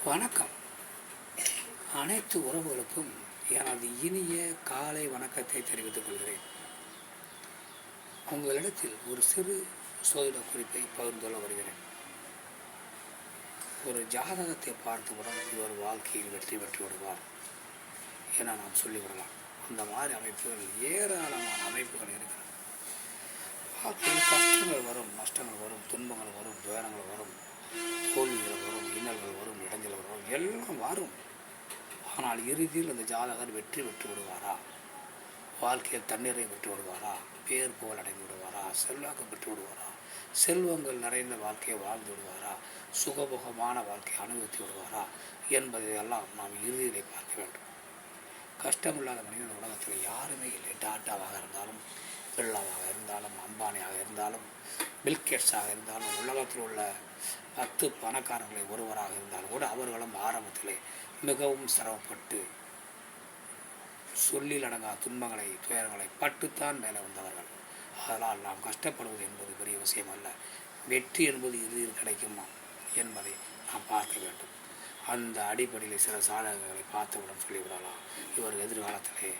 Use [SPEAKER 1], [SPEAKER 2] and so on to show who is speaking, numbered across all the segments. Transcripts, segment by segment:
[SPEAKER 1] வணக்கம். அனைத்து உறவுகளுக்கும் எனது இனிய காலை வணக்கத்தை தெரிவித்துக் கொள்கிறேன். உங்களிடத்தில் ஒரு சிறு சோதிட குறிப்பை பகிர்ந்து கொள்ள வருகிறேன். ஒரு ஜாதகத்தை பார்த்தவுடன் இவர் வாழ்க்கையில் வெற்றி பெற்று விடுவார் என நாம் சொல்லிவிடலாம். அந்த மாதிரி அமைப்புகள் ஏராளமான அமைப்புகள் இருக்கிறது. வாழ்க்கையில் கஷ்டங்கள் வரும், நஷ்டங்கள் வரும், துன்பங்கள் வரும், துயரங்கள் வரும், தோல்விகள் வரும், இன்னல்கள் வரும், இடைஞ்சல்கள் வரும், எல்லாம் வரும். ஆனால் இறுதியில் அந்த ஜாதகர் வெற்றி பெற்று விடுவாரா? வாழ்க்கையில் தண்ணீரை பெற்று விடுவாரா? பேர் புகழ் அடைந்து விடுவாரா? செல்வாக்கு பெற்று விடுவாரா? செல்வங்கள் நிறைந்த வாழ்க்கையை வாழ்ந்து விடுவாரா? சுகபோகமான வாழ்க்கையை அனுபவித்து விடுவாரா என்பதையெல்லாம் நாம் இறுதியிலே பார்க்க வேண்டும். கஷ்டமில்லாத மனிதன் உலகத்தில் யாருமே இல்லை. டாட்டாவாக இருந்தாலும், பிர்லாவாக இருந்தாலும், அம்பானியாக இருந்தாலும், பில்கேட்ஸாக இருந்தாலும், உலகத்தில் உள்ள 10 பணக்காரர்களை ஒருவராக இருந்தாலும் கூட அவர்களும் ஆரம்பத்திலே மிகவும் சிரமப்பட்டு சொல்லில் அடங்கா துன்பங்களை, துயரங்களை பட்டுத்தான் மேலே வந்தவர்கள். அதனால் நாம் கஷ்டப்படுவது என்பது பெரிய விஷயம் அல்ல. வெற்றி என்பது இறுதியில் கிடைக்குமா என்பதை நாம் பார்க்க வேண்டும். அந்த அடிப்படையில் சில சாதகங்களை பார்த்தவுடன் சொல்லிவிடலாம், இவர் எதிர்காலத்திலே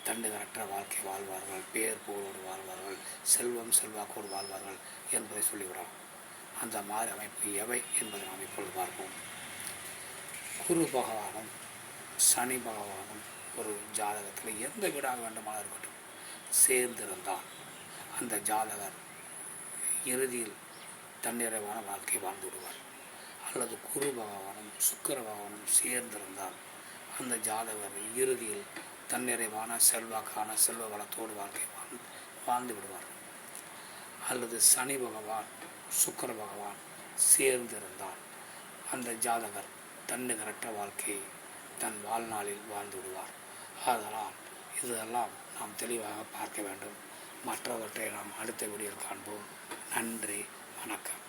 [SPEAKER 1] தண்டுகரற்ற வாழ்க்கை வாழ்வார்கள், பேர் புகழோடு வாழ்வார்கள், செல்வம் செல்வாக்கோடு வாழ்வார்கள் என்பதை சொல்லிவிடலாம். அந்த மாதிரி அமைப்பு எவை என்பதை நாம் இப்பொழுது பார்ப்போம். குரு பகவானும் சனி பகவானும் ஒரு ஜாதகத்தில் எந்த வீடாக வேண்டுமானால் இருக்கட்டும் சேர்ந்திருந்தால் அந்த ஜாதகர் இறுதியில் தன்னிறைவான வாழ்க்கை வாழ்ந்து விடுவார். அல்லது குரு பகவானும் சுக்கிர பகவானும் சேர்ந்திருந்தால் அந்த ஜாதகர் இறுதியில் தன்னிறைவான செல்வாக்கான செல்வ வளத்தோடு வாழ்க்கை வாழ்ந்து விடுவார். அல்லது சனி பகவான் சுக்கிர பகவான் சேர்ந்திருந்தால் அந்த ஜாதகர் தன்னிகரற்ற வாழ்க்கையை தன் வாழ்நாளில் வாழ்ந்து விடுவார். அதனால் இதெல்லாம் நாம் தெளிவாக பார்க்க வேண்டும். மற்றவற்றை நாம் அடுத்த வீடியோவில் காண்போம். நன்றி, வணக்கம்.